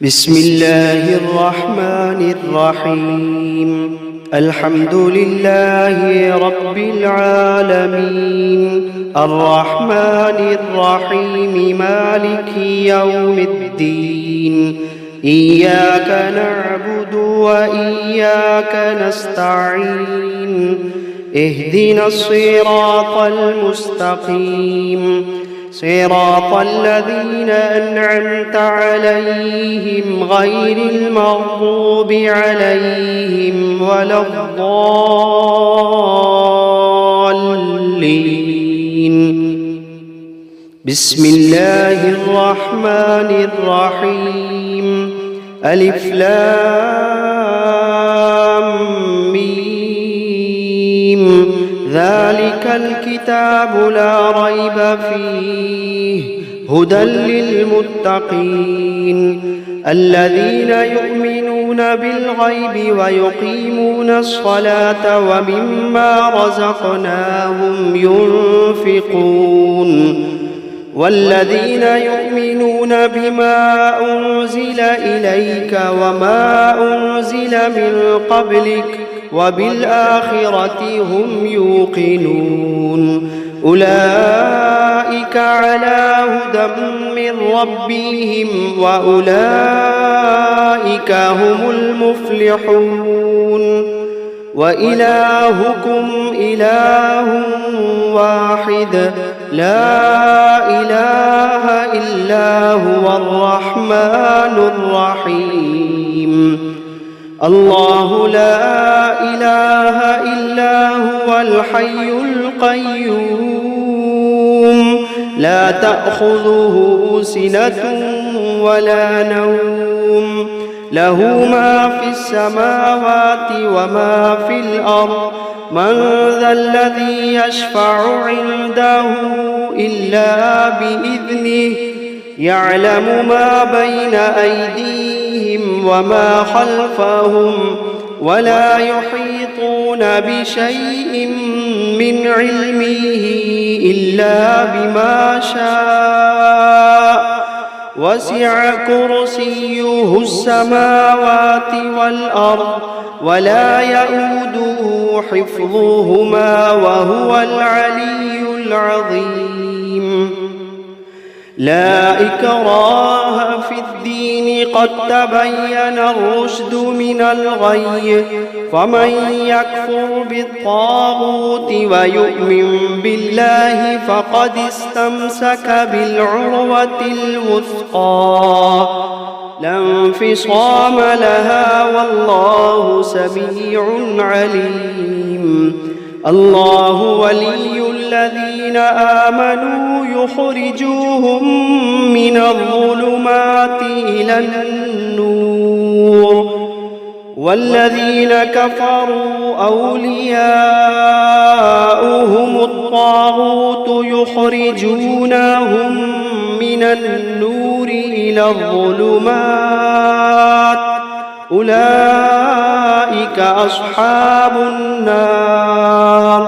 بسم الله الرحمن الرحيم. الحمد لله رب العالمين، الرحمن الرحيم، مالك يوم الدين. إياك نعبد وإياك نستعين. اهدنا الصراط المستقيم، صراط الذين أنعمت عليهم غير المغضوب عليهم ولا الضالين. بسم الله الرحمن الرحيم. ألف لام ميم. ذلك الكتاب لا ريب فيه هدى للمتقين الذين يؤمنون بالغيب ويقيمون الصلاة ومما رزقناهم ينفقون والذين يؤمنون بما أنزل إليك وما أنزل من قبلك وبالآخرة هم يوقنون. أولئك على هدى من ربهم وأولئك هم المفلحون. وإلهكم إله واحد لا إله إلا هو الرحمن الرحيم. الله لا إله إلا هو الحي القيوم، لا تأخذه سنة ولا نوم، له ما في السماوات وما في الأرض. من ذا الذي يشفع عنده إلا بإذنه، يعلم ما بين أيديهم وما خلفهم، ولا يحيطون بشيء من علمه إلا بما شاء. وسع كرسيه السماوات والأرض ولا يئوده حفظهما وهو العلي العظيم. لا إكراه في الدين، قد تبين الرشد من الغي. فمن يكفر بالطاغوت ويؤمن بالله فقد استمسك بالعروة الوثقى، لا انفصام لها، والله سميع عليم. الله ولي الذين آمنوا يخرجوهم من الظلمات إلى النور، والذين كفروا أولياؤهم الطاغوت يخرجونهم من النور إلى الظلمات. أولئك أصحاب النار،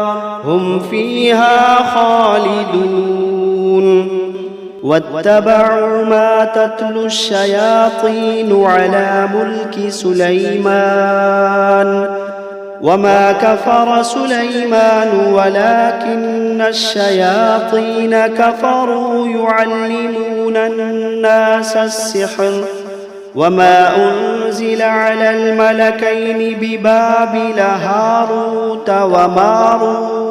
هم فيها خالدون. واتبعوا ما تتلو الشياطين على ملك سليمان، وما كفر سليمان ولكن الشياطين كفروا يعلمون الناس السحر. وما أنزل على الملكين ببابل هاروت وماروت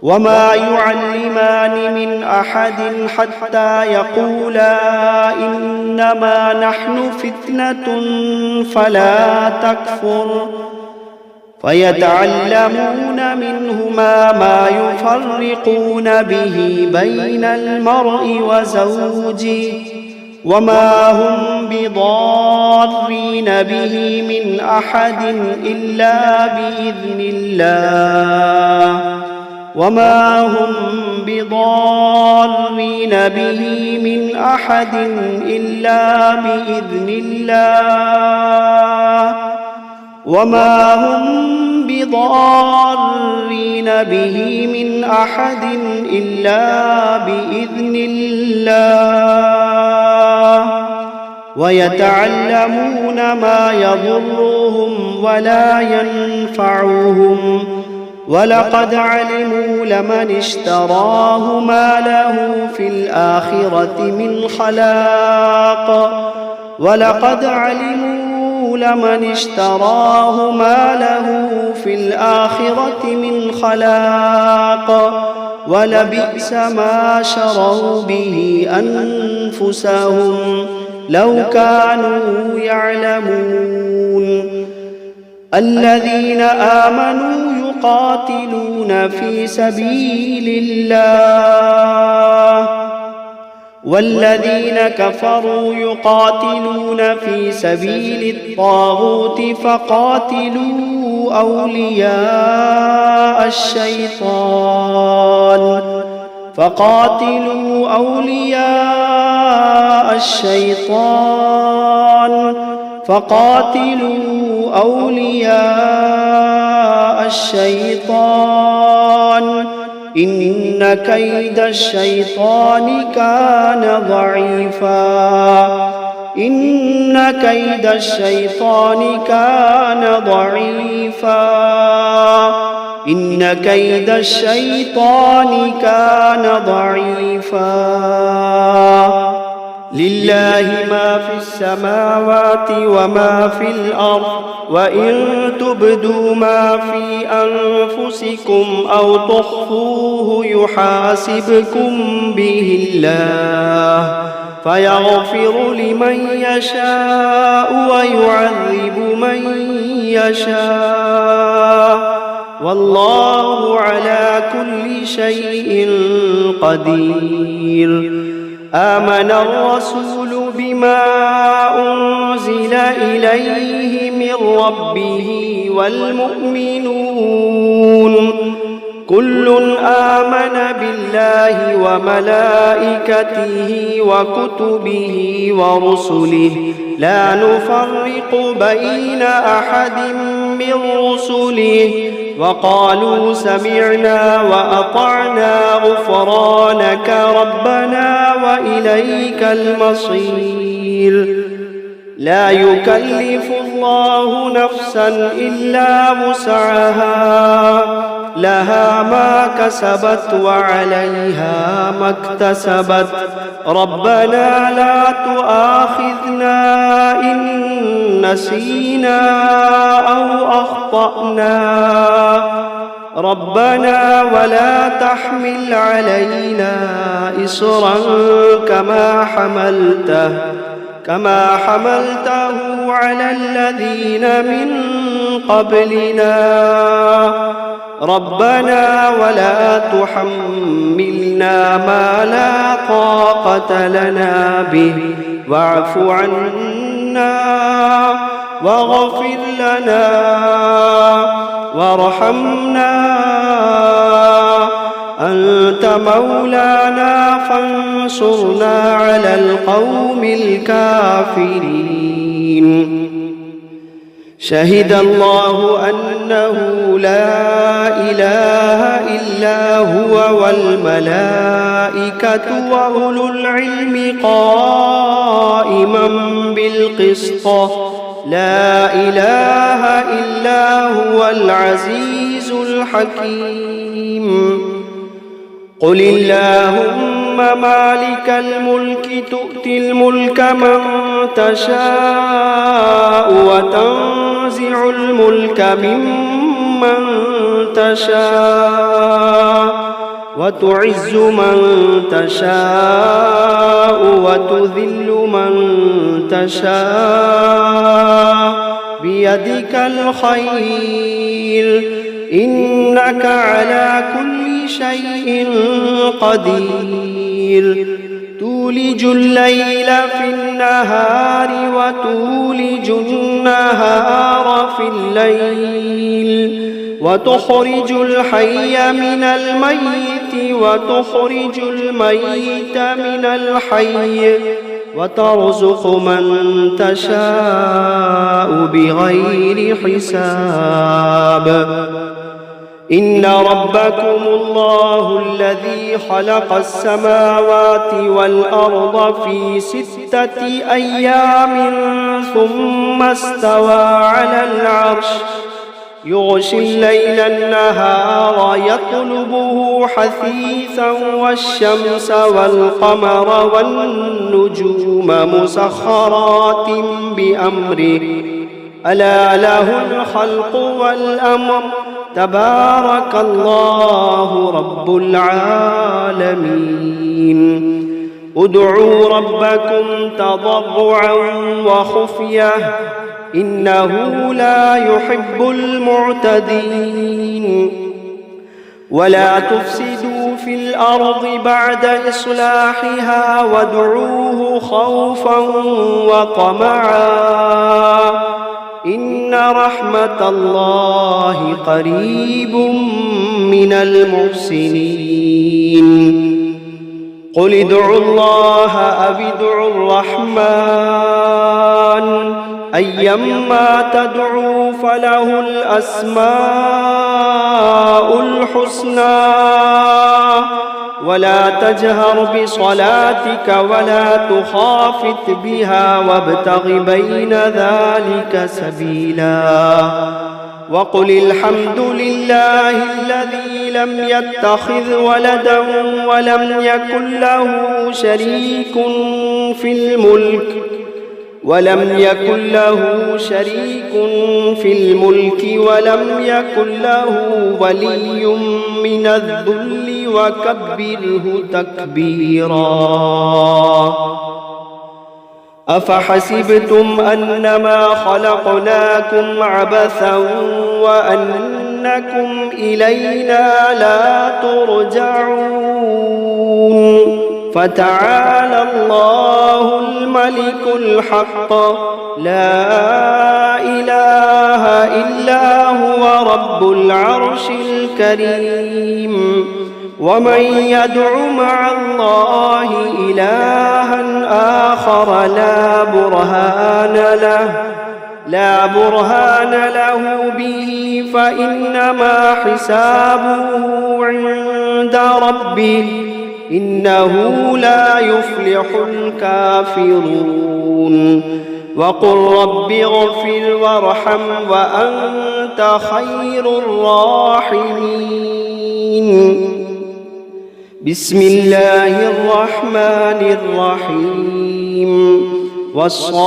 وما يعلمان من أحد حتى يقولا إنما نحن فتنة فلا تكفر، فيتعلمون منهما ما يفرقون به بين المرء وزوجه، وما هم بضارين به من أحد إلا بإذن الله، وما هم بضارين به من أحد إلا بإذن الله، وما هم بضارين به من أحد إلا بإذن الله. ويتعلمون ما يضرهم ولا ينفعهم ولقد علموا لمن اشتراه ما له في الآخرة من خلاق ولقد علموا لمن اشتراه ما له في الآخرة من خلاق ولبئس ما شروا به أنفسهم لو كانوا يعلمون الذين آمنوا يقاتلون في سبيل الله والذين كفروا يقاتلون في سبيل الطاغوت فقاتلوا أولياء الشيطان إن كيد الشيطان كان ضعيفا لله ما في السماوات وما في الأرض وإن تبدوا ما في أنفسكم أو تخفوه يحاسبكم به الله فيغفر لمن يشاء ويعذب من يشاء والله على كل شيء قدير آمن الرسول بما أنزل إليه من ربه والمؤمنون كل آمن بالله وملائكته وكتبه ورسله لا نفرق بين أحد من رسله وقالوا سمعنا وأطعنا غفرانك ربنا وإليك المصير لا يكلف الله نفسا إلا وسعها لها ما كسبت وعليها ما اكتسبت ربنا لا تؤاخذنا إن نسينا أو أخطأنا ربنا ولا تحمل علينا إصرا كما حملته على الذين من قبلنا ربنا ولا تحملنا ما لا طاقة لنا به واعف عنا واغفر لنا وارحمنا أنت مولانا فانصرنا على القوم الكافرين شهد الله أنه لا إله إلا هو والملائكة وأولو العلم قائما بالقسط لا إله إلا هو العزيز الحكيم قل اللهم مالك الملك تؤتي الملك من تشاء وتنزع الملك ممن تشاء وتعز من تشاء وتذل من تشاء بيدك الخير إنك على كل شيء قدير تولج الليل في النهار وتولج النهار في الليل وتخرج الحي من الميت وتخرج الميت من الحي وترزق من تشاء بغير حساب إن ربكم الله الذي خلق السماوات والأرض في 6 أيام ثم استوى على العرش يغشي الليل النهار يطلبه حثيثا والشمس والقمر والنجوم مسخرات بأمره ألا له الخلق والأمر تبارك الله رب العالمين ادعوا ربكم تضرعا وخفية إنه لا يحب المعتدين ولا تفسدوا في الأرض بعد إصلاحها وادعوه خوفا وطمعا إن رحمة الله قريب من المحسنين قل ادعوا الله أو ادعوا الرحمن أيما تدعوا فله الأسماء الحسنى ولا تجهر بصلاتك ولا تخافت بها وابتغ بين ذلك سبيلا وقل الحمد لله الذي لم يتخذ ولدا ولم يكن له شريك في الملك ولم يكن له ولي من الذل وكبره تكبيرا أفحسبتم أنما خلقناكم عبثا وأنكم إلينا لا ترجعون فتعالى الله الملك الحق لا إله إلا هو رب العرش الكريم ومن يدع مع الله إلها آخر لا برهان له به فإنما حسابه عند ربه إنه لا يفلح الكافرون وقل رب اغفر وارحم وأنت خير الراحمين بسم الله الرحمن الرحيم والصافات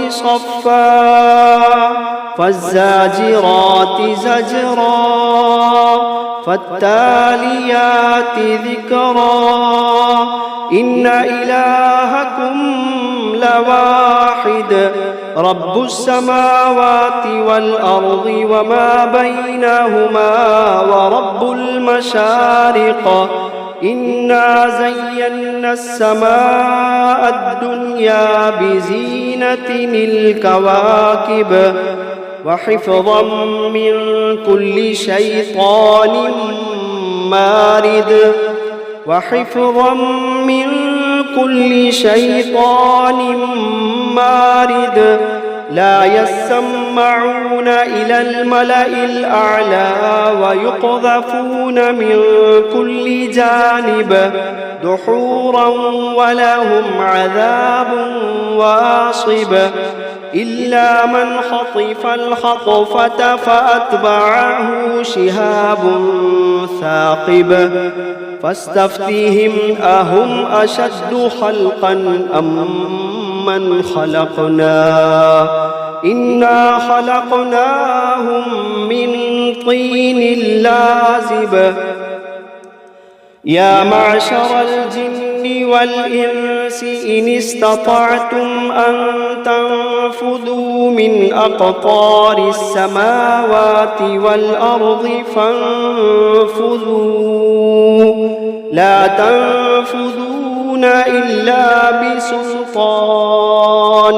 صفا فالزاجرات زجرا فالتاليات ذكرا إن إلهكم لواحد رب السماوات والأرض وما بينهما ورب المشارق إنا زينا السماء الدنيا بزينة الكواكب وحفظا من كل شيطان مارد لا يسمعون إلى الملأ الأعلى ويقذفون من كل جانب دحورا ولهم عذاب واصب إلا من خطف الخطفة فأتبعه شهاب ثاقب فاستفتهم أهم أشد خلقا أم من خلقنا إنا خلقناهم من طين لازب يا معشر الجن والإنس إن استطعتم أن تنفذوا من أقطار السماوات والأرض فانفذوا لا تنفذون إلا بسلطان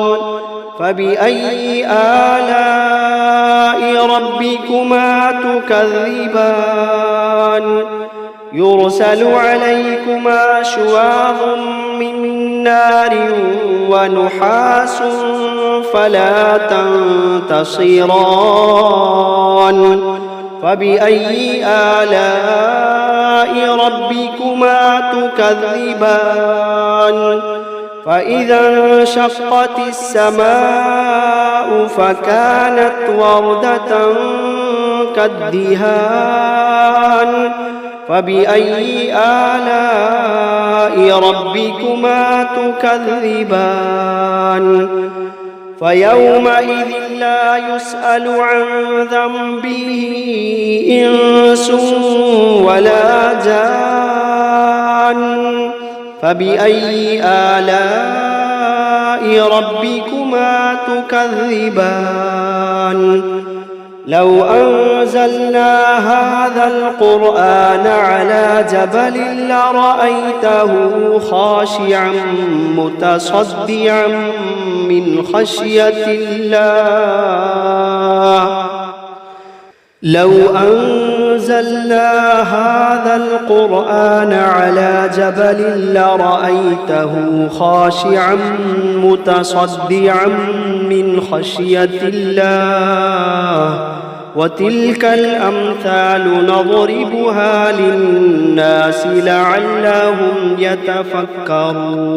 فبأي آلاء ربكما تكذبان يرسل عليكما شواظ من نار ونحاس فلا تنتصران فبأي آلاء ربكما تكذبان فإذا انشقت السماء فكانت وردة كالدهان فبأي آلاء ربكما تكذبان فيومئذ لا يسأل عن ذنبه إنس ولا جان فبأي آلاء ربكما تكذبان لو أنزلنا هذا القرآن على جبل لرأيته خاشعا متصدعا من خشية الله لو أنزلنا هذا القرآن على جبل لرأيته خاشعا متصدعا من خشية الله وتلك الأمثال نضربها للناس لعلهم يتفكرون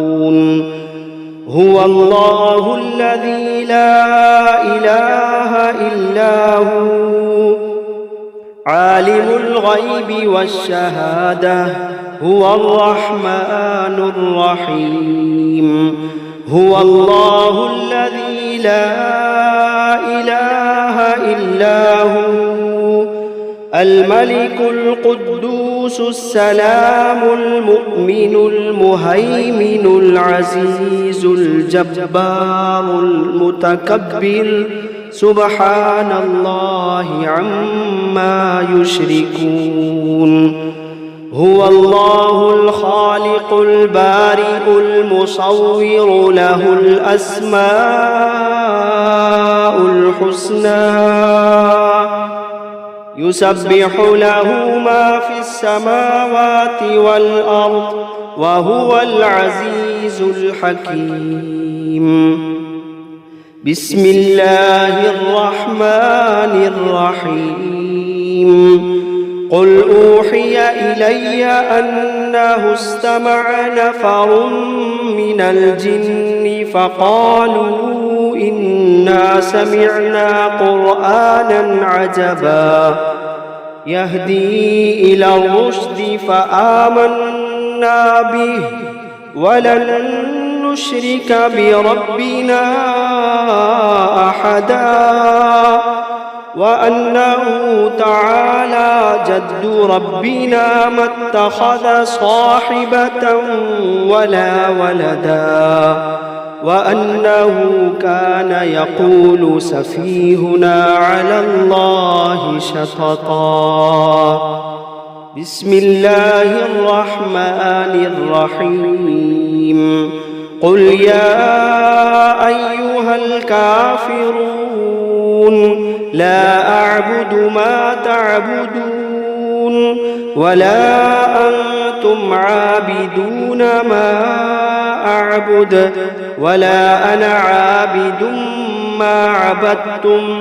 هو الله الذي لا إله إلا هو عالم الغيب والشهادة هو الرحمن الرحيم هو الله الذي لا إله إلا هو الملك القدوس السلام المؤمن المهيمن العزيز الجبار المتكبر سبحان الله عما يشركون هو الله الخالق البارئ المصور له الأسماء الحسنى يسبح له ما في السماوات والأرض وهو العزيز الحكيم بسم الله الرحمن الرحيم قل أوحي إلي أنه استمع نفر من الجن فقالوا إنا سمعنا قرآنا عجبا يهدي إلى الرشد فآمنا به ولن نشرك بربنا أحدا وأنه تعالى جد ربنا ما اتخذ صاحبة ولا ولدا وأنه كان يقول سفيهنا على الله شططا بسم الله الرحمن الرحيم قل يا أيها الكافرون لا أعبد ما تعبدون ولا أنتم عابدون ما أعبد ولا أنا عابد ما عبدتم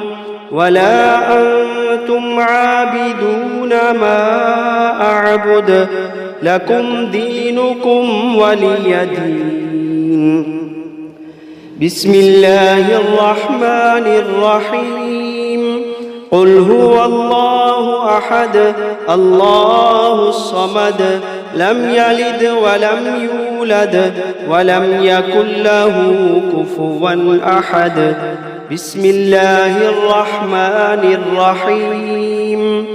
ولا أنتم عابدون ما أعبد لكم دينكم ولي دين بسم الله الرحمن الرحيم قل هو الله أحد الله الصمد لم يلد ولم يولد ولم يكن له كفوا أحد بسم الله الرحمن الرحيم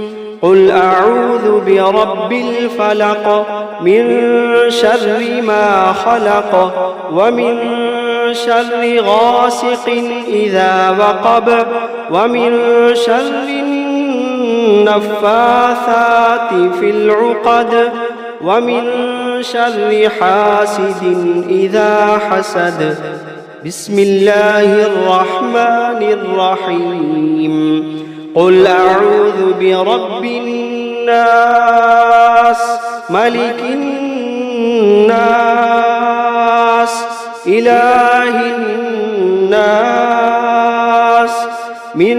قل أعوذ برب الفلق من شر ما خلق ومن شر غاسق إذا وقب ومن شر النفاثات في العقد ومن شر حاسد إذا حسد بسم الله الرحمن الرحيم قل أعوذ برب الناس ملك الناس إله الناس من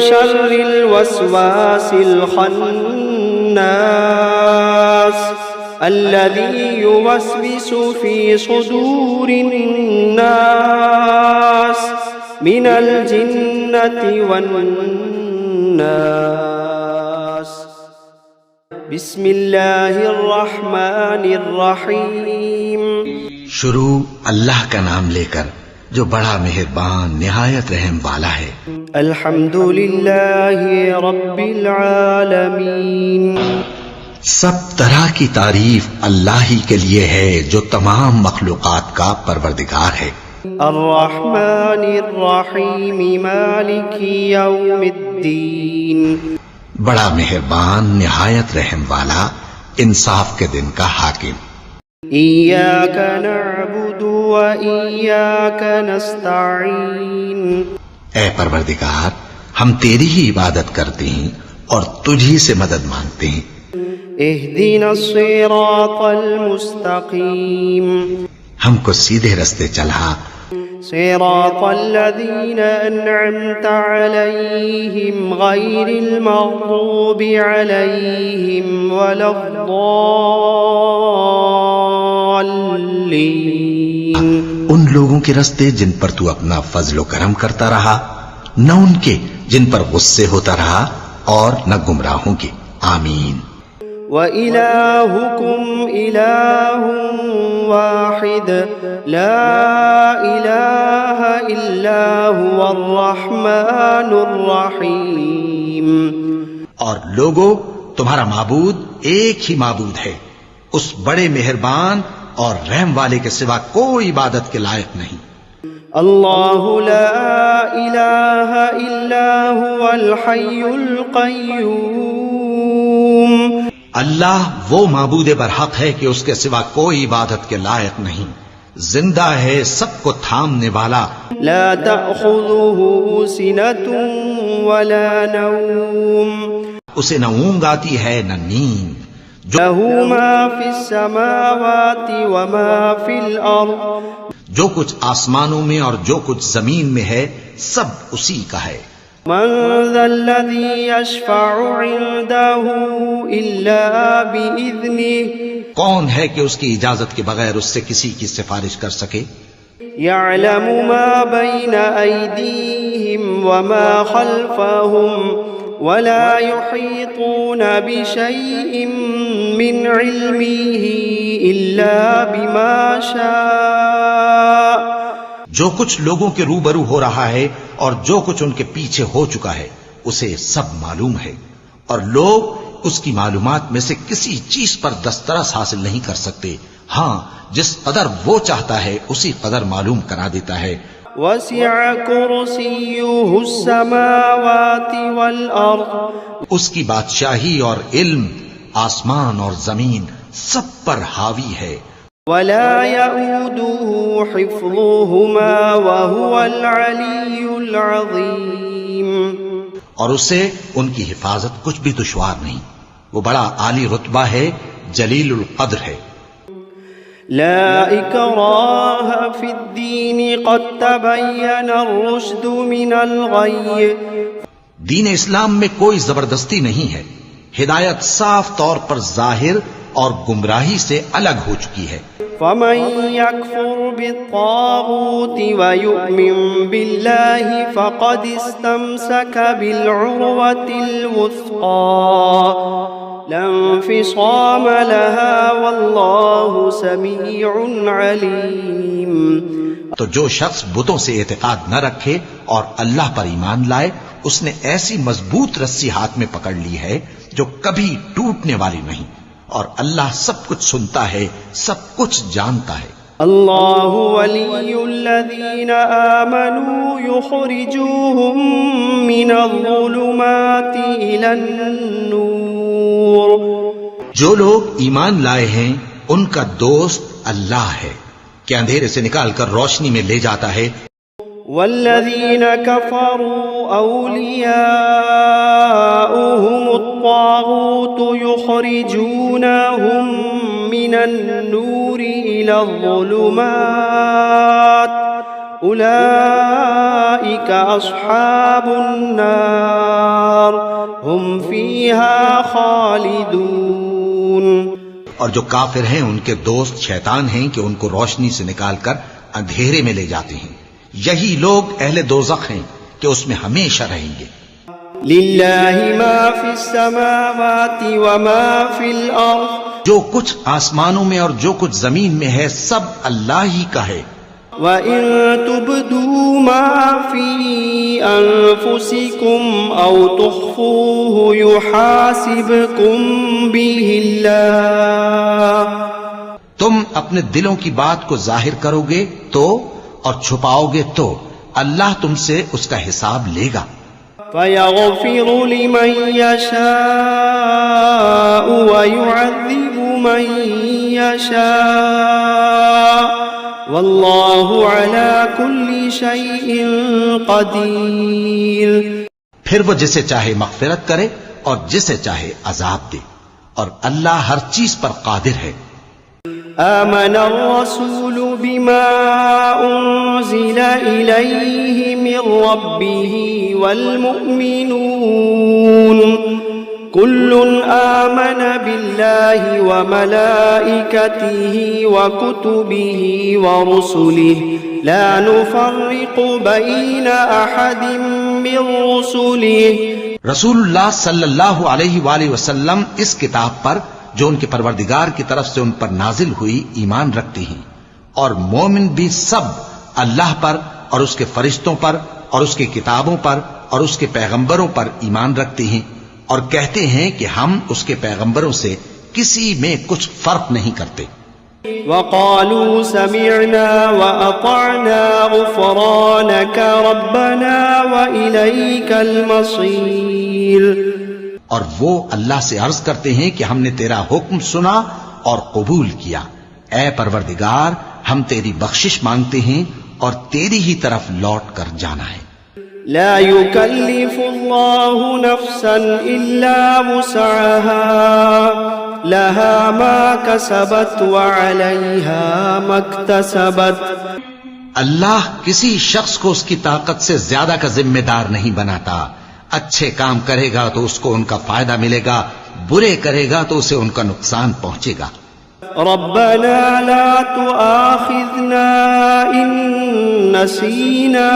شر الوسواس الخناس الذي يوسوس في صدور الناس من الجنة والناس بسم الله الرحمن الرحيم شروع اللہ کا نام لے کر جو بڑا مہربان نہایت رحم والا ہے۔ الحمد للہ رب العالمین، سب طرح کی تعریف اللہ ہی کے لیے ہے جو تمام مخلوقات کا پروردگار ہے۔ الرحمن الرحیم مالک یوم الدین، بڑا مہربان نہایت رحم والا انصاف کے دن کا حاکم۔ ایاک نعبد و ایاک نستعین، اے پروردگار ہم تیری ہی عبادت کرتے ہیں اور تجھی سے مدد مانگتے ہیں۔ اہدنا الصراط المستقیم، ہم کو سیدھے رستے چلا، صراط الذین انعمت علیہم غیر المغضوب علیہم ولا الضالین، ان لوگوں کے رستے جن پر تو اپنا فضل و کرم کرتا رہا، نہ ان کے جن پر غصے ہوتا رہا اور نہ گمراہوں کے۔ آمین۔ وَإِلَٰهُكُمْ إِلَٰهٌ وَاحِدٌ لَا إِلَٰهَ إِلَّا هُوَ الرَّحْمَٰنُ الرَّحِيمُ، اور لوگو تمہارا معبود ایک ہی معبود ہے، اس بڑے مہربان اور رحم والے کے سوا کوئی عبادت کے لائق نہیں۔ اللہ لا الہ الا هو الحی القیوم، اللہ وہ معبود برحق ہے کہ اس کے سوا کوئی عبادت کے لائق نہیں، زندہ ہے، سب کو تھامنے والا، لا تأخذه سنة ولا نوم، اسے نہ اونگ آتی ہے نہ نیند، له ما في السماوات وما في الأرض، جو کچھ آسمانوں میں اور جو کچھ زمین میں ہے سب اسی کا ہے۔ من ذا الذي يشفع عنده إلا بإذنه، کون ہے کہ اس کی اجازت کے بغیر اس سے کسی کی سفارش کر سکے؟ يعلم ما بين أيديهم وما خلفهم ولا يحيطون بشيء من علمه إلا بما شاء، جو کچھ لوگوں کے روبرو ہو رہا ہے اور جو کچھ ان کے پیچھے ہو چکا ہے اسے سب معلوم ہے، اور لوگ اس کی معلومات میں سے کسی چیز پر دسترس حاصل نہیں کر سکتے، ہاں جس قدر وہ چاہتا ہے اسی قدر معلوم کرا دیتا ہے۔ وسع كرسيه السماوات والأرض، اس کی بادشاہی اور علم آسمان اور زمین سب پر حاوی ہے۔ ولا يؤوده حفظهما وهو العلي العظيم، اور اسے ان کی حفاظت کچھ بھی دشوار نہیں، وہ بڑا عالی رتبہ ہے، جلیل القدر ہے۔ لا إكراه في الدين قد تبين الرشد من الغي، دین اسلام میں کوئی زبردستی نہیں ہے، ہدایت صاف طور پر ظاہر اور گمراہی سے الگ ہو چکی ہے۔ فمن يكفر بالطاغوت ويؤمن بالله فقد استمسك بالعروة الوثقى لا انفصام لها والله سميع عليم، تو جو شخص بتوں سے اعتقاد نہ رکھے اور اللہ پر ایمان لائے اس نے ایسی مضبوط رسی ہاتھ میں پکڑ لی ہے جو کبھی ٹوٹنے والی نہیں، اور اللہ سب کچھ سنتا ہے، سب کچھ جانتا ہے۔ اللہ ولی الذین آمنوا یخرجوہم من الظلمات الی النور، جو لوگ ایمان لائے ہیں ان کا دوست اللہ ہے کہ اندھیرے سے نکال کر روشنی میں لے جاتا ہے۔ والذین کفروا اولیاؤہم الطاغوت یخرجونہم من من النور إلى الظلمات أولئك أصحاب النار هم فيها خالدون. اور جو کافر ہیں ان کے دوست شیطان ہیں کہ ان کو روشنی سے نکال کر اندھیرے میں لے جاتے ہیں. یہی لوگ اہل دوزخ ہیں کہ اس میں ہمیشہ رہیں گے. للہ ما فی السماوات وما فی الارض. جو کچھ آسمانوں میں اور جو کچھ زمین میں ہے سب اللہ ہی کا ہے. وَإِن تُبْدُوا مَا فِي أَنفُسِكُمْ أَوْ تُخْفُوهُ يُحَاسِبْكُم بِهِ اللَّهُ. تم اپنے دلوں کی بات کو ظاہر کرو گے تو اور چھپاؤ گے تو اللہ تم سے اس کا حساب لے گا. فَيَغْفِرُ لِمَن يَشَاءُ وَيُعَذِّبُ مَن يَشَاءُ وَاللَّهُ عَلَى كُلِّ شَيْءٍ قَدِيرٌ. پھر وہ جسے چاہے مغفرت کرے اور جسے چاہے عذاب دے اور اللہ ہر چیز پر قادر ہے. آمن الرسول بما أنزل إليه من ربه والمؤمنون كل آمن بالله وملائكته وكتبه ورسله لا نفرق بين أحد من رسله. رسول اللہ صلی اللہ علیہ وآلہ وسلم اس کتاب پر جو ان کے پروردگار کی طرف سے ان پر نازل ہوئی ایمان رکھتے ہیں، اور مومن بھی سب اللہ پر اور اس کے فرشتوں پر اور اس کی کتابوں پر اور اس کے پیغمبروں پر ایمان رکھتے ہیں، اور کہتے ہیں کہ ہم اس کے پیغمبروں سے کسی میں کچھ فرق نہیں کرتے. وقالوا سمعنا وأطعنا غفرانك ربنا وإليك المصير. اور وہ اللہ سے عرض کرتے ہیں کہ ہم نے تیرا حکم سنا اور قبول کیا. اے پروردگار ہم تیری بخشش مانگتے ہیں اور تیری ہی طرف لوٹ کر جانا ہے. لا يكلف الله نفسا إلا وسعها لها ما كسبت وعليها ما اكتسبت. اللہ کسی شخص کو اس کی طاقت سے زیادہ کا ذمہ دار نہیں بناتا. اچھے کام کرے گا تو اس کو ان کا فائدہ ملے گا، برے کرے گا تو اسے ان کا نقصان پہنچے گا. ربنا لا تؤاخذنا إن نسينا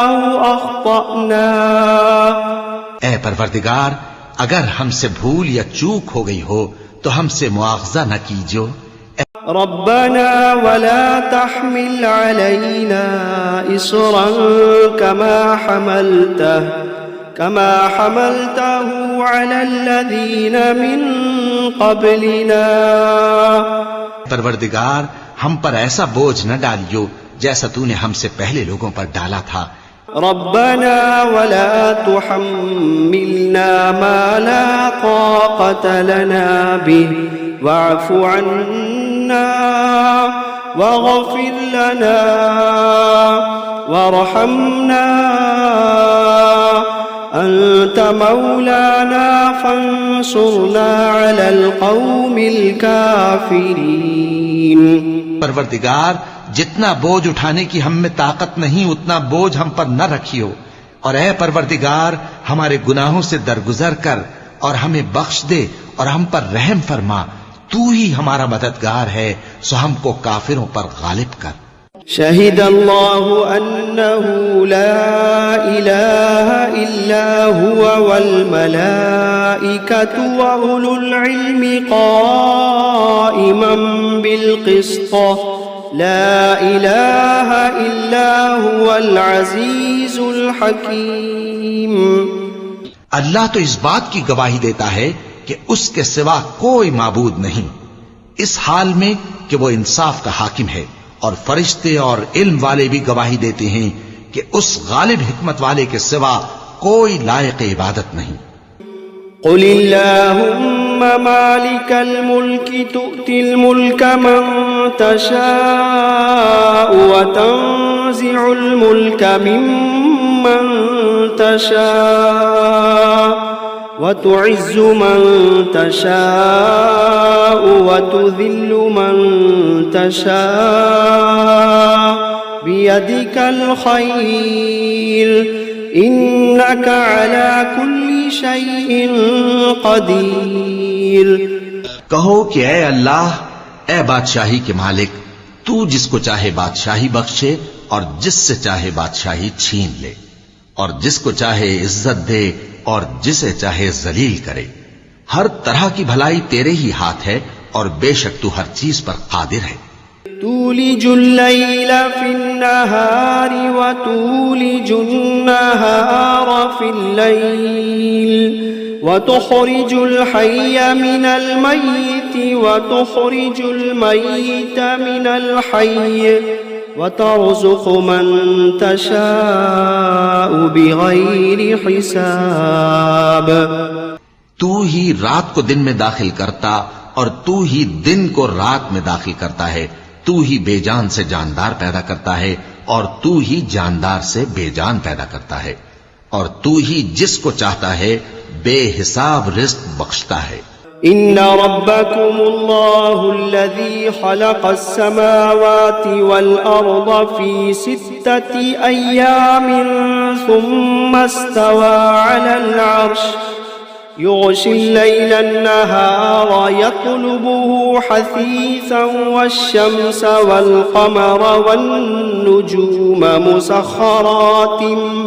أو أخطأنا. اے پروردگار اگر ہم سے بھول یا چوک ہو گئی ہو تو ہم سے مواخذہ نہ کیجو. ربنا ولا تحمل علينا إصرا كما حملته على الذين من قبلنا. پروردگار ہم پر ایسا بوجھ نہ ڈالیو جیسا تو نے ہم سے پہلے لوگوں پر ڈالا تھا. ربنا ولا تحملنا ما لا طاقة لنا به واعف عنا واغفر لنا وارحمنا أنت مولانا فانصرنا على القوم الكافرين. پروردگار جتنا بوجھ اٹھانے کی ہم میں طاقت نہیں اتنا بوجھ ہم پر نہ رکھیو، اور اے پروردگار ہمارے گناہوں سے درگزر کر اور ہمیں بخش دے اور ہم پر رحم فرما. تو ہی ہمارا مددگار ہے سو ہم کو کافروں پر غالب کر. شهد الله أنه لا إله إلا هو والملائكة وأولو العلم قائما بالقسط لا إله إلا هو العزيز الحكيم. اللہ تو اس بات کی گواہی دیتا ہے کہ اس کے سوا کوئی معبود نہیں، اس حال میں کہ وہ انصاف کا حاکم ہے، اور فرشتے اور علم والے بھی گواہی دیتے ہیں کہ اس غالب حکمت والے کے سوا کوئی لائق عبادت نہیں. قل اللهم مالك الملك تؤتي الملك من تشاء وتنزع الملك ممن تشاء وتعز من تشاء وتذل من تشاء بيدك الخير إنك على كل شيء قدير. کہو کہ اے اللہ، اے بادشاہی کے مالک، تو جس کو چاہے بادشاہی بخشے اور جس سے چاہے بادشاہی چھین لے، اور جس کو چاہے عزت دے اور جسے چاہے ذلیل کرے. ہر طرح کی بھلائی تیرے ہی ہاتھ ہے اور بے شک تو ہر چیز پر قادر ہے. تولج الليل في النهار وتولج النهار في الليل وتخرج الحي من الميت وتخرج الميت من الحي وترزق من تشاء بغير حساب. تو ہی رات کو دن میں داخل کرتا اور تو ہی دن کو رات میں داخل کرتا ہے. تو ہی بے جان سے جاندار پیدا کرتا ہے اور تو ہی جاندار سے بے جان پیدا کرتا ہے، اور تو ہی جس کو چاہتا ہے بے حساب رزق بخشتا ہے. ان ربكم الله الذي خلق السماوات والارض في 6 ايام ثم استوى على العرش يغشي الليل النهار يطلبه حثيثا والشمس والقمر والنجوم مسخرات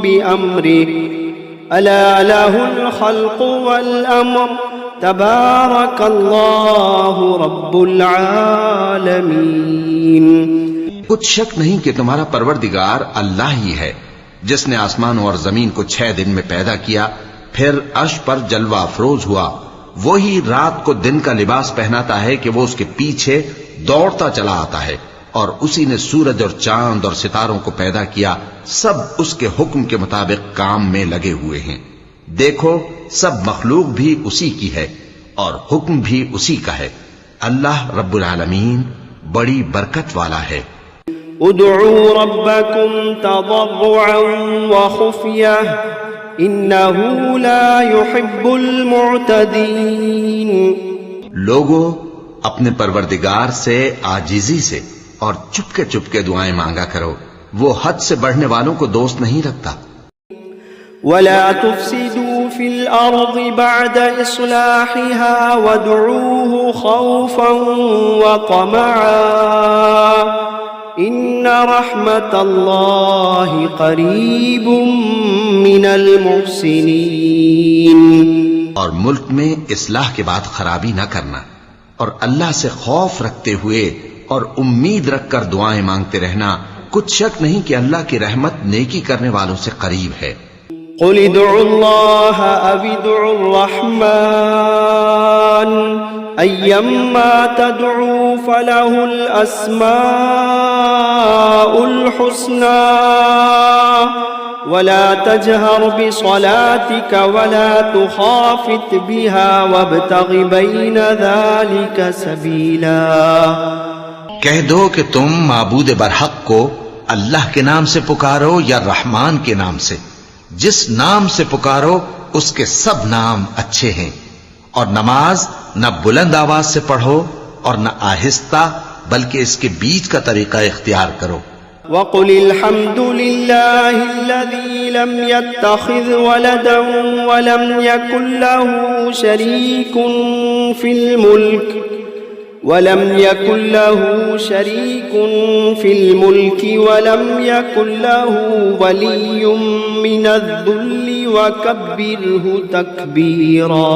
بأمره ألا له الخلق والأمر تبارك الله رب العالمين. کچھ شک نہیں کہ تمہارا پروردگار اللہ ہی ہے جس نے آسمانوں اور زمین کو 6 دن میں پیدا کیا، پھر عرش پر جلوہ افروز ہوا. وہی رات کو دن کا لباس پہناتا ہے کہ وہ اس کے پیچھے دوڑتا چلا آتا ہے، اور اسی نے سورج اور چاند اور ستاروں کو پیدا کیا، سب اس کے حکم کے مطابق کام میں لگے ہوئے ہیں. دیکھو سب مخلوق بھی اسی کی ہے اور حکم بھی اسی کا ہے. اللہ رب العالمین بڑی برکت والا ہے. ادعوا ربكم تضرعا وخفية انه لا يحب المعتدين. لوگو اپنے پروردگار سے عاجزی سے اور چپکے چپکے دعائیں مانگا کرو، وہ حد سے بڑھنے والوں کو دوست نہیں رکھتا. ولا تفسدوا في الأرض بعد إصلاحها وادعوه خوفا وطمعا إن رحمة الله قريب من المحسنين. اور ملک میں اصلاح کے بعد خرابی نہ کرنا، اور اللہ سے خوف رکھتے ہوئے اور امید رکھ کر دعائیں مانگتے رہنا. کچھ شک نہیں کہ اللہ کی رحمت نیکی کرنے والوں سے قریب ہے. قل ادعوا الله أو ادعوا الرحمن أيما تدعوا فله الأسماء الحسنى ولا تجهر بصلاتك ولا تخافت بها وابتغ بين ذلك سبيلا. کہہ دو کہ تم معبود برحق کو اللہ کے نام سے پکارو یا رحمان کے نام سے. جس نام سے پکارو اس کے سب نام اچھے ہیں، اور نماز نہ بلند آواز سے پڑھو اور نہ آہستہ، بلکہ اس کے بیچ کا طریقہ اختیار کرو. وقل الحمد لله الذي لم يتخذ ولدا ولم يكن له شريك في الملك ولم يكن له ولي من الذل وكبره تكبيرا.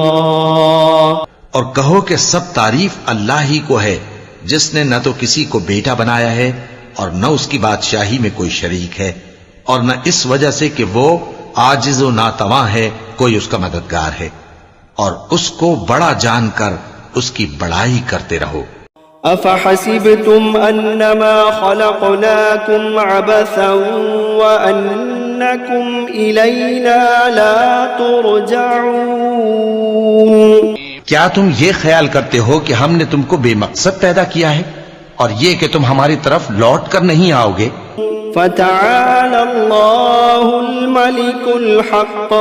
اور کہو کہ سب تعریف اللہ ہی کو ہے جس نے نہ تو کسی کو بیٹا بنایا ہے اور نہ اس کی بادشاہی میں کوئی شریک ہے، اور نہ اس وجہ سے کہ وہ عاجز و ناتواں ہے کوئی اس کا مددگار ہے. اور اس کو بڑا جان کر اس کی بڑائی کرتے رہو. افحسبتم انما خلقناكم عبثا وانكم الينا لا ترجعون. کیا تم یہ خیال کرتے ہو کہ ہم نے تم کو بے مقصد پیدا کیا ہے اور یہ کہ تم ہماری طرف لوٹ کر نہیں آؤ گے؟ فتعالى الله الملك الحق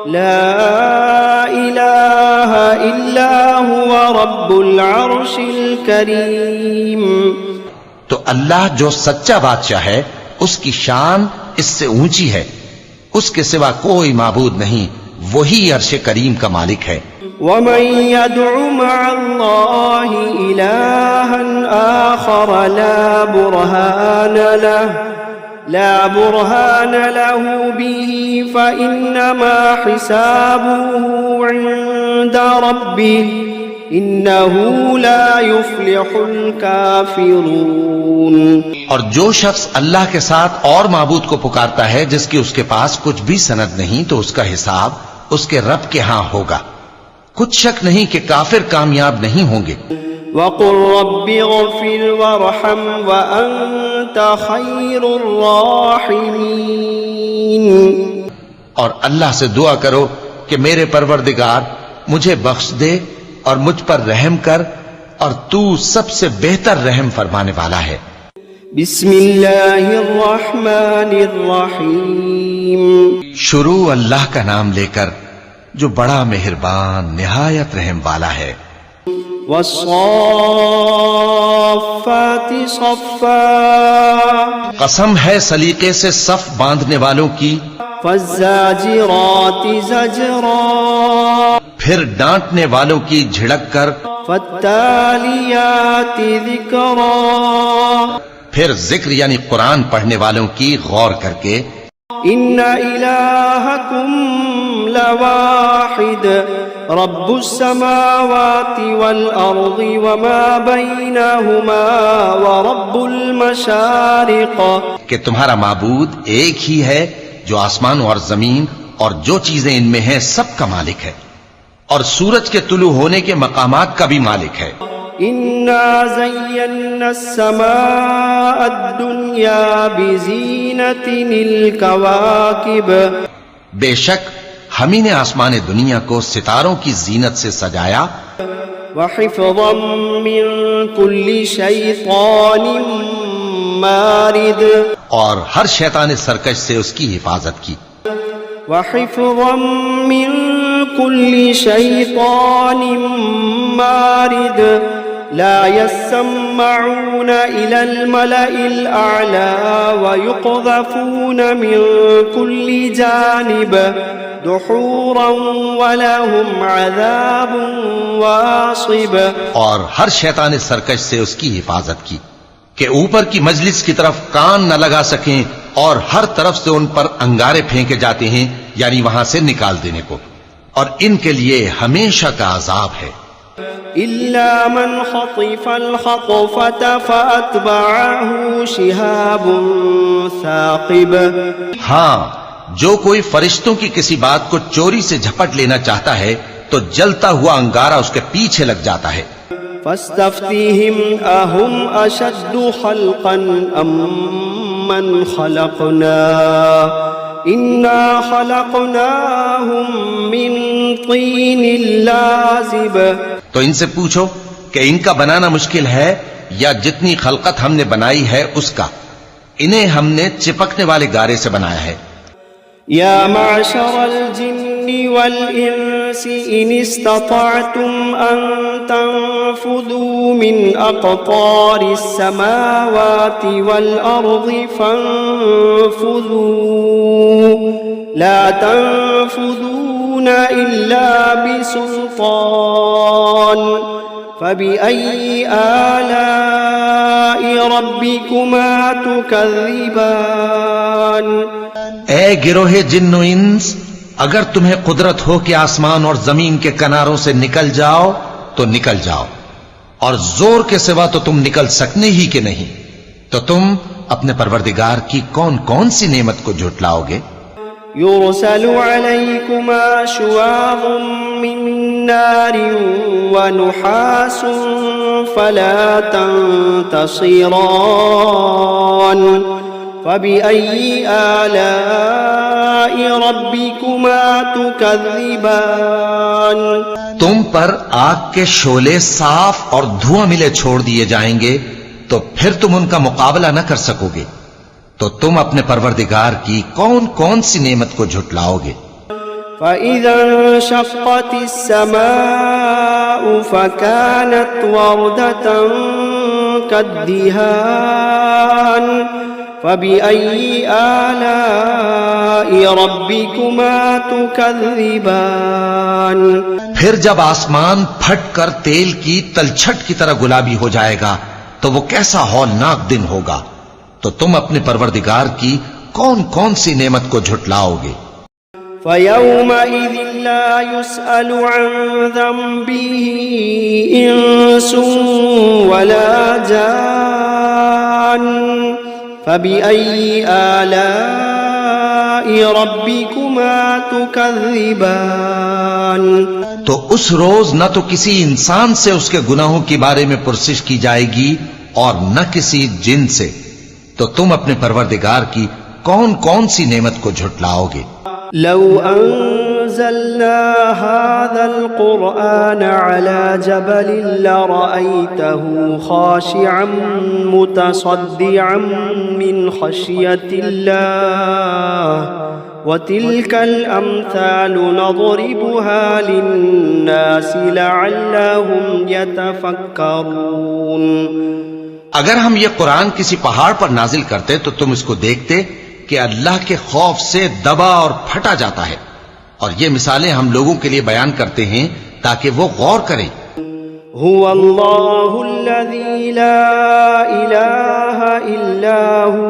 لا إله إلا هو رب العرش الكريم. تو اللہ جو سچا بادشاہ ہے اس کی شان اس سے اونچی ہے، اس کے سوا کوئی معبود نہیں، وہی عرش کریم کا مالک ہے. ومن يدع مع الله إلها آخر لا برهان له به فإنما حسابه عند ربه إنه لا يفلح الكافرون. اور جو شخص اللہ کے ساتھ اور معبود کو پکارتا ہے جس کی اس کے پاس کچھ بھی سند نہیں، تو اس کا حساب اس کے رب کے ہاں ہوگا. کچھ شک نہیں کہ کافر کامیاب نہیں ہوں گے. وَقُلْ رَبِّ اغْفِرْ وَارْحَمْ وَأَنْتَ خَيْرُ الرَّاحِمِينَ. اور اللہ سے دعا کرو کہ میرے پروردگار مجھے بخش دے اور مجھ پر رحم کر، اور تو سب سے بہتر رحم فرمانے والا ہے. بسم اللہ الرحمن الرحیم. شروع اللہ کا نام لے کر جو بڑا مہربان نہایت رحم والا ہے. والصافات صفا. قسم ہے سلیقے سے صف باندھنے والوں کی. فالزاجرات زجرا. پھر ڈانٹنے والوں کی جھڑک کر. فالتالیات ذکرا. پھر ذکر یعنی قرآن پڑھنے والوں کی غور کر کے. ان الہکم لواحد رب السماوات والارض وما بینہما ورب المشارق. کہ تمہارا معبود ایک ہی ہے جو آسمان اور زمین اور جو چیزیں ان میں ہیں سب کا مالک ہے، اور سورج کے طلوع ہونے کے مقامات کا بھی مالک ہے. انا زینا السماء الدنیا بزینت الکواکب. بے شک ہم ہی نے آسمان دنیا کو ستاروں کی زینت سے سجایا. وحفظا من کل شیطان مارد. اور ہر شیطان سرکش سے اس کی حفاظت کی. وحفظا من كل شيطان مارد لا يسمعون إلى الملأ الأعلى ويقذفون من كل جانب دحورا ولهم عذاب واصب. اور ہر شیطان سرکش سے اس کی حفاظت کی کہ اوپر کی مجلس کی طرف کان نہ لگا سکیں، اور ہر طرف سے ان پر انگارے پھینکے جاتے ہیں، یعنی وہاں سے نکال دینے کو، اور ان کے لیے ہمیشہ کا عذاب ہے. إلا من خطف الخطفة فأتبعه شهاب ثاقب. ہاں، جو کوئی فرشتوں کی کسی بات کو چوری سے جھپٹ لینا چاہتا ہے تو جلتا ہوا انگارہ اس کے پیچھے لگ جاتا ہے. فاستفتهم أهم أشد خلقا أم من خلقنا إنا خلقناهم من طين لازب. تو ان سے پوچھو کہ ان کا بنانا مشکل ہے یا جتنی خلقت ہم نے بنائی ہے اس کا، انہیں ہم نے چپکنے والے گارے سے بنایا ہے. یا معشر الجن والانس ان استطعتم ان تنفذوا من اقطار السماوات والارض فانفذوا لا تنفذون الا بسلطان. فبأي آلاء ربكما تكذبان. اے گروہ جن و انس، اگر تمہیں قدرت ہو کہ آسمان اور زمین کے کناروں سے نکل جاؤ تو نکل جاؤ، اور زور کے سوا تو تم نکل سکنے ہی کہ نہیں، تو تم اپنے پروردگار کی کون کون سی نعمت کو جھٹلاؤ گے؟ يرسل عليكما شواظ من نار ونحاس فلا تنتصران. فبأي آلاء ربكما تكذبان. تم پر آگ کے شعلے صاف اور دھواں ملے چھوڑ دیے جائیں گے تو پھر تم ان کا مقابلہ نہ کر سکو گے. تو تم اپنے پروردگار کی کون کون سی نعمت کو جھٹلاؤ گے؟ فَإِذَا انشَقَّتِ السَّمَاءُ فَكَانَتْ وَرْدَةً كَالدِّهَانِ فَبِأَيِّ آلَاءِ رَبِّكُمَا تُكَذِّبَانِ پھر جب آسمان پھٹ کر تیل کی تلچھٹ کی طرح گلابی ہو جائے گا تو وہ کیسا ہولناک دن ہوگا، تو تم اپنے پروردگار کی کون کون سی نعمت کو جھٹلاؤ گے؟ فَيَوْمَئِذٍ لَا يُسْأَلُ عَنْ ذَنبِهِ إِنسٌ وَلَا جَانٌّ فَبِأَيِّ آلَاءِ رَبِّكُمَا تُكَذِّبَانِ تو اس روز نہ تو کسی انسان سے اس کے گناہوں کے بارے میں پرسش کی جائے گی اور نہ کسی جن سے، تو تم اپنے پروردگار کی کون کون سی نعمت کو جھٹلاؤ گے؟ لو انزلنا هذا القرآن على جبل لرأيته خاشعا متصدعا من خشية الله وتلك الأمثال نضربها للناس لعلهم يتفكرون۔ اگر ہم یہ قرآن کسی پہاڑ پر نازل کرتے تو تم اس کو دیکھتے کہ اللہ کے خوف سے دبا اور پھٹا جاتا ہے، اور یہ مثالیں ہم لوگوں کے لیے بیان کرتے ہیں تاکہ وہ غور کریں۔ هو اللہ الذی لا الہ الا هو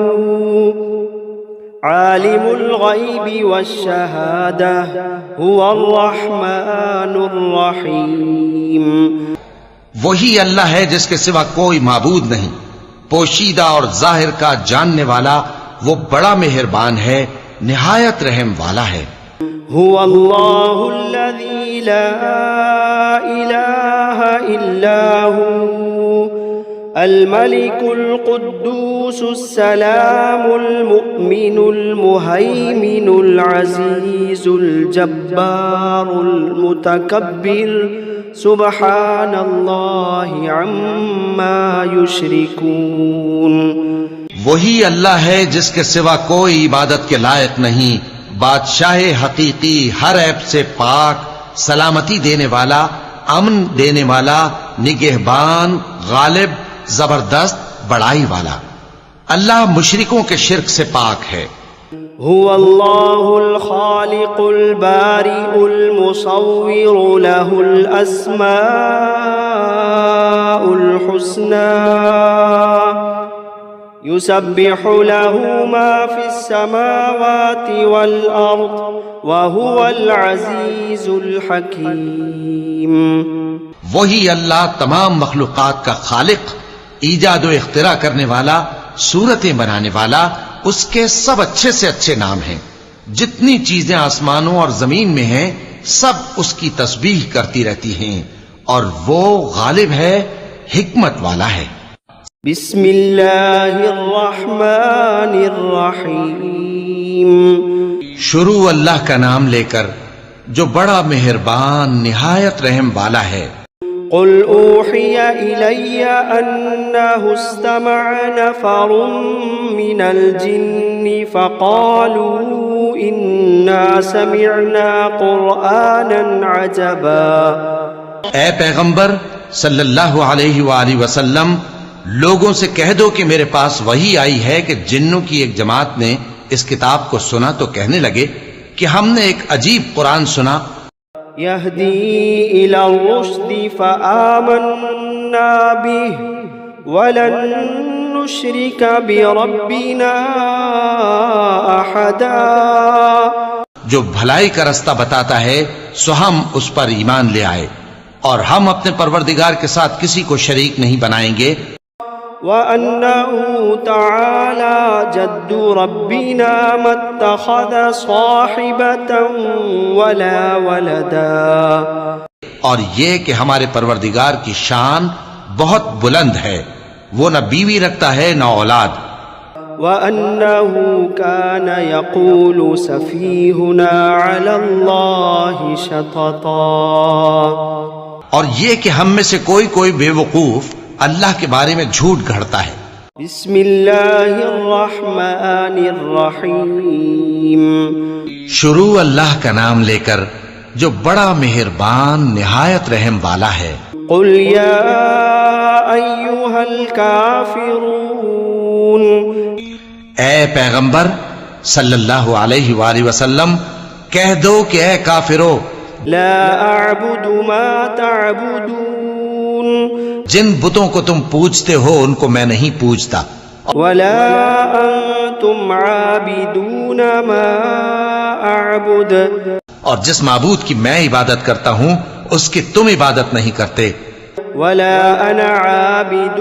عالم الغیب والشہادہ هو الرحمن الرحیم۔ وہی اللہ ہے جس کے سوا کوئی معبود نہیں، پوشیدہ اور ظاہر کا جاننے والا، وہ بڑا مہربان ہے، نہایت رحم والا ہے۔ هو اللہ الذی لا الہ الا هو الملک القدوس السلام المؤمن المہیمن العزیز الجبار المتکبر سبحان اللہ عما یشرکون۔ وہی اللہ ہے جس کے سوا کوئی عبادت کے لائق نہیں، بادشاہ حقیقی، ہر عیب سے پاک، سلامتی دینے والا، امن دینے والا، نگہبان، غالب، زبردست، بڑائی والا۔ اللہ مشرکوں کے شرک سے پاک ہے۔ هو اللہ الخالق البارئ المصور له الاسماء الحسنى يسبح له ما في السماوات والأرض وهو العزيز الحكيم۔ وہی اللہ تمام مخلوقات کا خالق، ایجاد و اختراع کرنے والا، صورتیں بنانے والا، اس کے سب اچھے سے اچھے نام ہیں۔ جتنی چیزیں آسمانوں اور زمین میں ہیں سب اس کی تسبیح کرتی رہتی ہیں، اور وہ غالب ہے، حکمت والا ہے۔ بسم اللہ الرحمن الرحیم۔ شروع اللہ کا نام لے کر جو بڑا مہربان نہایت رحم والا ہے۔ قل اوحی الی انہ استمع نفر من الجن فقالوا انا سمعنا قرآنا عجبا۔ اے پیغمبر صلی اللہ علیہ وآلہ وسلم، لوگوں سے کہہ دو کہ میرے پاس وحی آئی ہے کہ جنوں کی ایک جماعت نے اس کتاب کو سنا تو کہنے لگے کہ ہم نے ایک عجیب قرآن سنا۔ یہدی الی الرشد فآمنا بہ ولن نشرک بربنا احدا۔ جو بھلائی کا رستہ بتاتا ہے سو ہم اس پر ایمان لے آئے، اور ہم اپنے پروردگار کے ساتھ کسی کو شریک نہیں بنائیں گے۔ وَأَنَّهُ تَعَالَى جَدُّ رَبِّنَا مَا اتَّخَذَ صَاحِبَةً وَلَا وَلَدًا۔ اور یہ کہ ہمارے پروردگار کی شان بہت بلند ہے، وہ نہ بیوی رکھتا ہے نہ اولاد۔ وَأَنَّهُ كَانَ يَقُولُ سَفِيهُنَا عَلَى اللَّهِ شَطَطًا۔ اور یہ کہ ہم میں سے کوئی بے وقوف اللہ کے بارے میں جھوٹ گھڑتا ہے۔ بسم اللہ الرحمن الرحیم شروع اللہ کا نام لے کر جو بڑا مہربان نہایت رحم والا ہے۔ قل یا ایہا الکافرون، اے پیغمبر صلی اللہ علیہ وآلہ وسلم کہہ دو کہ اے کافرو، لا اعبد ما تعبدون، جن بتوں کو تم پوجتے ہو ان کو میں نہیں پوجتا، ولا انتم عابدون ما اعبد، اور جس معبود کی میں عبادت کرتا ہوں اس کی تم عبادت نہیں کرتے، ولا انا عابد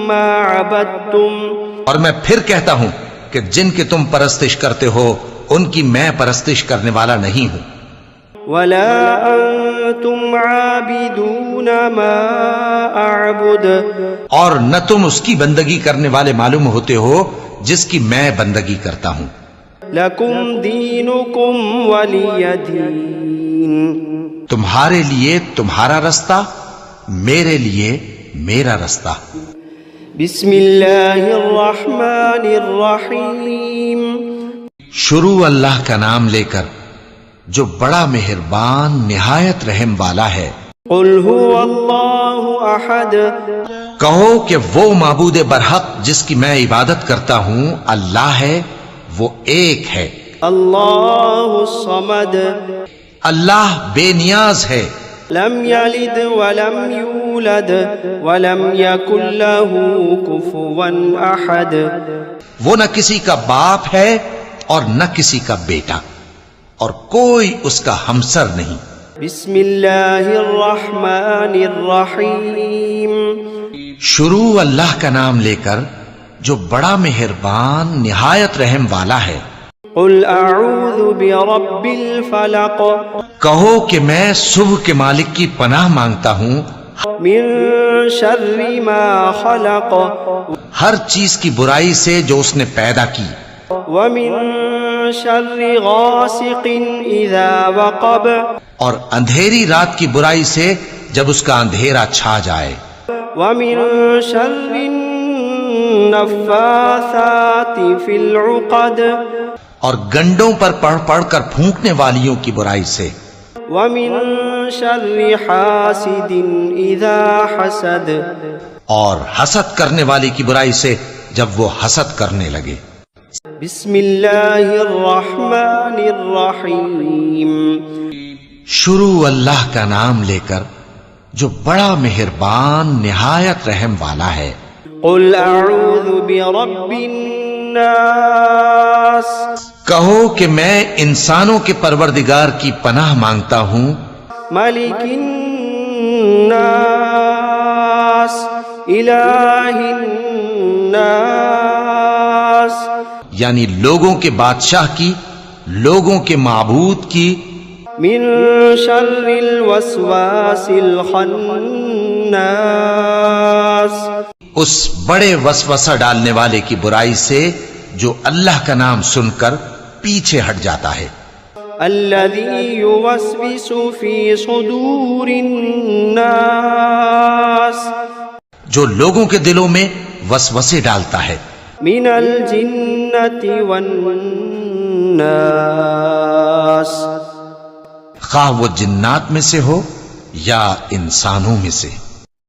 ما عبدتم، اور میں پھر کہتا ہوں کہ جن کی تم پرستش کرتے ہو ان کی میں پرستش کرنے والا نہیں ہوں، ولا انتم عابدون ما اعبد، اور نہ تم اس کی بندگی کرنے والے معلوم ہوتے ہو جس کی میں بندگی کرتا ہوں۔ لکم دینکم ولی دین، تمہارے لیے تمہارا رستہ، میرے لیے میرا رستہ۔ بسم اللہ الرحمن الرحیم، شروع اللہ کا نام لے کر جو بڑا مہربان نہایت رحم والا ہے۔ قل هو اللہ احد، کہو کہ وہ معبود برحق جس کی میں عبادت کرتا ہوں اللہ ہے، وہ ایک ہے۔ اللہ الصمد، اللہ بے نیاز ہے، لم یلد ولم یولد ولم یکن له کفوا احد، وہ نہ کسی کا باپ ہے اور نہ کسی کا بیٹا، اور کوئی اس کا ہمسر نہیں۔ بسم اللہ الرحمن الرحیم، شروع اللہ کا نام لے کر جو بڑا مہربان نہایت رحم والا ہے۔ قل اعوذ برب الفلق، کہو کہ میں صبح کے مالک کی پناہ مانگتا ہوں من شر ما خلق، ہر چیز کی برائی سے جو اس نے پیدا کی، ومن شر غاسق اذا وقب، اور اندھیری رات کی برائی سے جب اس کا اندھیرا چھا جائے، ومن شر النفاثات فی العقد، اور گنڈوں پر پڑھ پڑھ کر پھونکنے والیوں کی برائی سے، ومن شر حاسد اذا حسد، اور حسد کرنے والی کی برائی سے جب وہ حسد کرنے لگے۔ بسم اللہ الرحمن الرحیم، شروع اللہ کا نام لے کر جو بڑا مہربان نہایت رحم والا ہے۔ قل اعوذ برب الناس، کہو کہ میں انسانوں کے پروردگار کی پناہ مانگتا ہوں، ملک الناس، الہ الناس، یعنی لوگوں کے بادشاہ کی، لوگوں کے معبود کی، من شر الوسواس الخناس، اس بڑے وسوسہ ڈالنے والے کی برائی سے جو اللہ کا نام سن کر پیچھے ہٹ جاتا ہے، الذی یوسوس فی صدور الناس، جو لوگوں کے دلوں میں وسوسے ڈالتا ہے، من الجنۃ والناس، خواہ وہ جنات میں سے ہو یا انسانوں میں سے۔